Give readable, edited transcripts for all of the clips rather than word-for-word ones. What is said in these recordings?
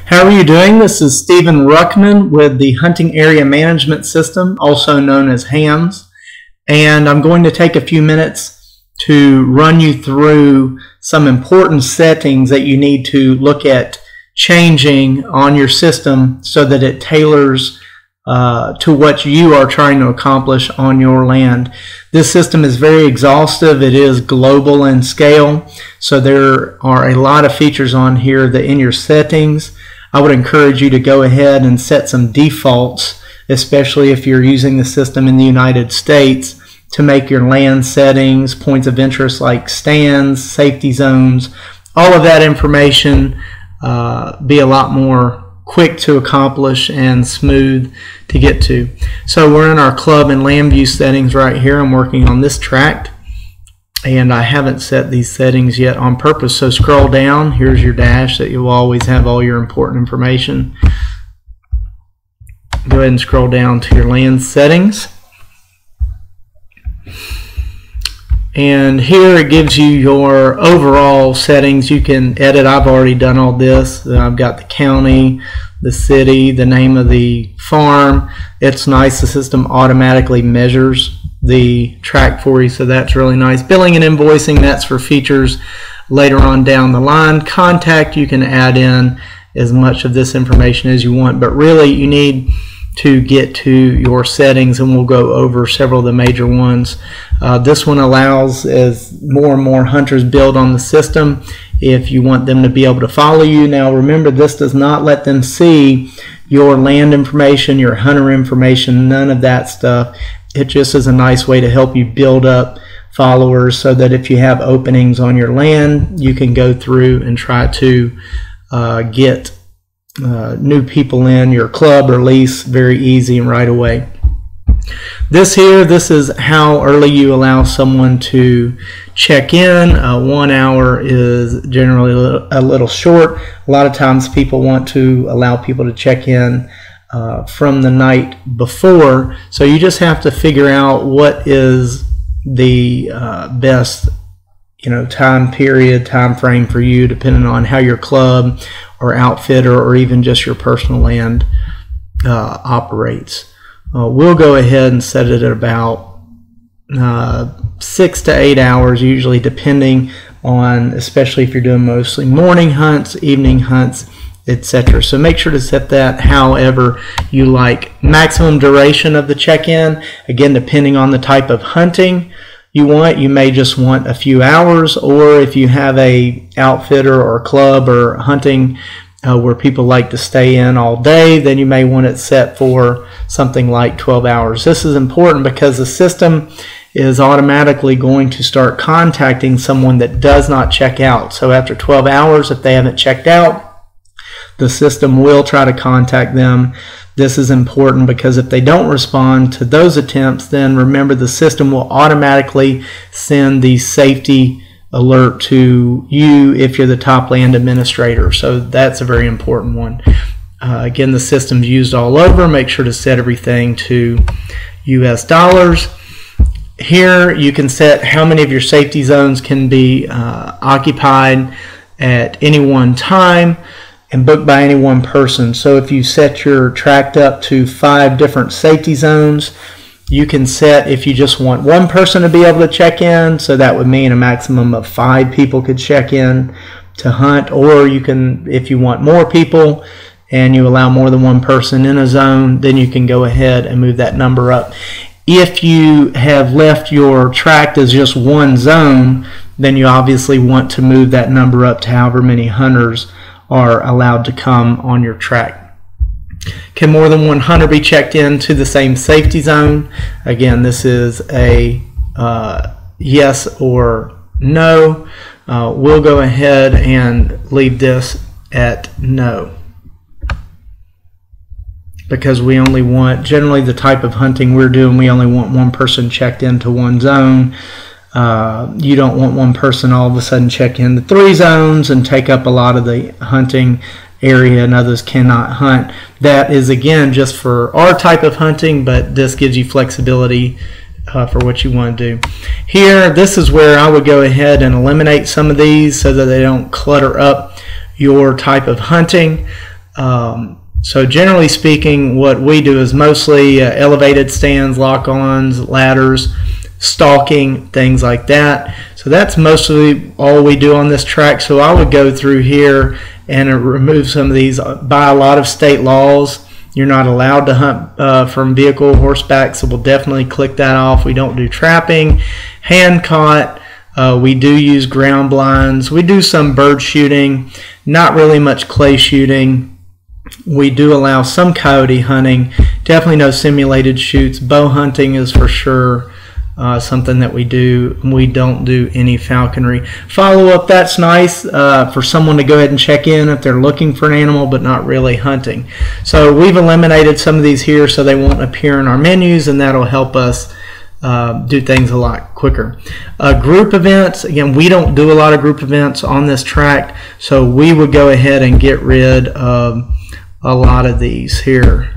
How are you doing? This is Stephen Ruckman with the Hunting Area Management System, also known as HAMS, and I'm going to take a few minutes to run you through some important settings that you need to look at changing on your system so that it tailors to what you are trying to accomplish on your land. This system is very exhaustive. It is global in scale, so there are a lot of features on here that in your settings, I would encourage you to go ahead and set some defaults, especially if you're using the system in the United States, to make your land settings, points of interest like stands, safety zones, all of that information be a lot more quick to accomplish and smooth to get to. So we're in our club and land view settings right here. I'm working on this tract, and I haven't set these settings yet on purpose. So scroll down. Here's your dash that you'll always have all your important information. Go ahead and scroll down to your land settings. And here it gives you your overall settings. You can edit. I've already done all this. I've got the county, the city, the name of the farm. It's nice. The system automatically measures the tract for you, so that's really nice. Billing and invoicing, that's for features later on down the line. Contact, you can add in as much of this information as you want, but really you need to get to your settings, and we'll go over several of the major ones. This one allows, as more and more hunters build on the system, if you want them to be able to follow you. Now remember, this does not let them see your land information, your hunter information, none of that stuff. It just is a nice way to help you build up followers so that if you have openings on your land, you can go through and try to get new people in your club or lease very easy and right away. This is how early you allow someone to check in. 1 hour is generally a little short. A lot of times people want to allow people to check in from the night before, so you just have to figure out what is the best time period, time frame for you, depending on how your club or outfitter or even just your personal land operates. We'll go ahead and set it at about 6 to 8 hours, usually, depending on, especially if you're doing mostly morning hunts, evening hunts, etc. So make sure to set that however you like. Maximum duration of the check-in, again, depending on the type of hunting you want. You may just want a few hours, or if you have a outfitter or club or hunting where people like to stay in all day, then you may want it set for something like 12 hours. This is important because the system is automatically going to start contacting someone that does not check out. So after 12 hours, if they haven't checked out, the system will try to contact them. This is important because if they don't respond to those attempts, then remember, the system will automatically send the safety alert to you if you're the top land administrator. So that's a very important one. Again, the system's used all over. Make sure to set everything to US dollars. Here you can set how many of your safety zones can be occupied at any one time and booked by any one person. So if you set your tract up to 5 different safety zones, you can set, if you just want one person to be able to check in, so that would mean a maximum of 5 people could check in to hunt, or you can, if you want more people and you allow more than one person in a zone, then you can go ahead and move that number up. If you have left your tract as just one zone, then you obviously want to move that number up to however many hunters are allowed to come on your tract. Can more than one hunter be checked into the same safety zone? Again, this is a yes or no. We'll go ahead and leave this at no, because we only want, generally the type of hunting we're doing, we only want one person checked into one zone. You don't want one person all of a sudden check into 3 zones and take up a lot of the hunting area and others cannot hunt. That is, again, just for our type of hunting, but this gives you flexibility for what you want to do. Here, this is where I would go ahead and eliminate some of these so that they don't clutter up your type of hunting. So generally speaking, what we do is mostly elevated stands, lock-ons, ladders, stalking, things like that. So that's mostly all we do on this track. So I would go through here and remove some of these. By a lot of state laws, you're not allowed to hunt from vehicle or horseback, so we'll definitely click that off. We don't do trapping, hand caught. We do use ground blinds. We do some bird shooting, not really much clay shooting. We do allow some coyote hunting, definitely no simulated shoots. Bow hunting is for sure something that we do. We don't do any falconry. Follow up, that's nice for someone to go ahead and check in if they're looking for an animal but not really hunting. So we've eliminated some of these here so they won't appear in our menus, and that'll help us do things a lot quicker. Group events, again, we don't do a lot of group events on this tract, so we would go ahead and get rid of a lot of these here.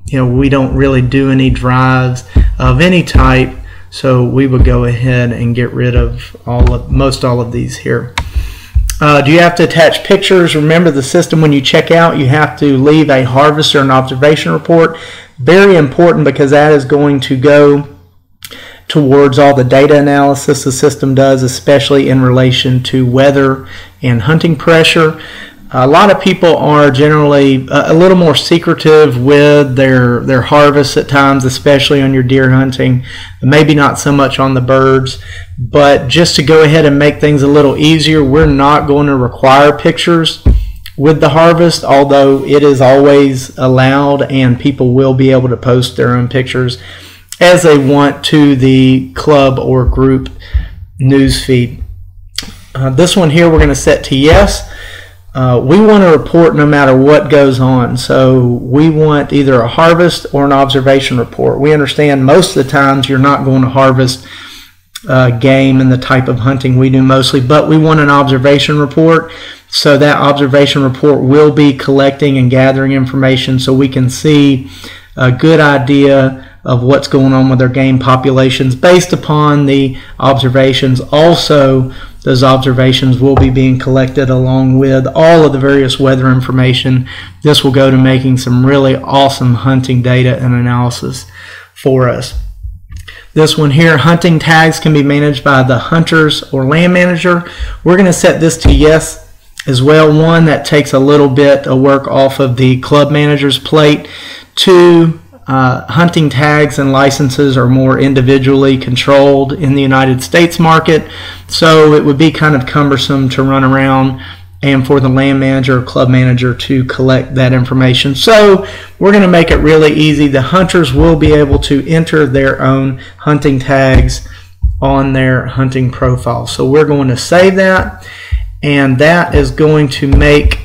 You know, we don't really do any drives of any type, so we would go ahead and get rid of most all of these here. Do you have to attach pictures? Remember the system, when you check out, you have to leave a harvest or an observation report. Very important, because that is going to go towards all the data analysis the system does, especially in relation to weather and hunting pressure. A lot of people are generally a little more secretive with their harvests at times, especially on your deer hunting. Maybe not so much on the birds, but just to go ahead and make things a little easier, we're not going to require pictures with the harvest, although it is always allowed and people will be able to post their own pictures as they want to the club or group news feed. This one here we're going to set to yes. We want to report no matter what goes on, so we want either a harvest or an observation report. We understand most of the times you're not going to harvest game and the type of hunting we do mostly, but we want an observation report, so that observation report will be collecting and gathering information so we can see a good idea of what's going on with their game populations based upon the observations. Also, those observations will be being collected along with all of the various weather information. This will go to making some really awesome hunting data and analysis for us. This one here, hunting tags can be managed by the hunters or land manager. We're going to set this to yes as well. One, that takes a little bit of work off of the club manager's plate. Two, hunting tags and licenses are more individually controlled in the United States market, so it would be kind of cumbersome to run around and for the land manager or club manager to collect that information. So we're going to make it really easy. The hunters will be able to enter their own hunting tags on their hunting profile. So we're going to save that, and that is going to make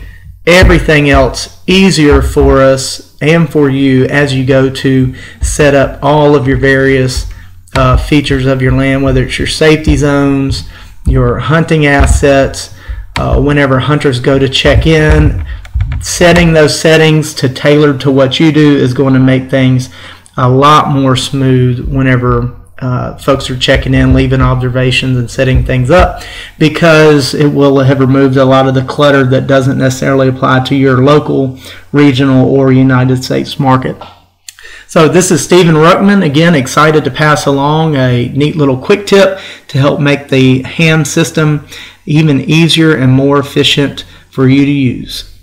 everything else easier for us and for you as you go to set up all of your various features of your land, whether it's your safety zones, your hunting assets. Whenever hunters go to check in, setting those settings to tailored to what you do is going to make things a lot more smooth whenever folks are checking in, leaving observations and setting things up, because it will have removed a lot of the clutter that doesn't necessarily apply to your local, regional, or United States market. So this is Stephen Ruckman, again excited to pass along a neat little quick tip to help make the HAMS system even easier and more efficient for you to use.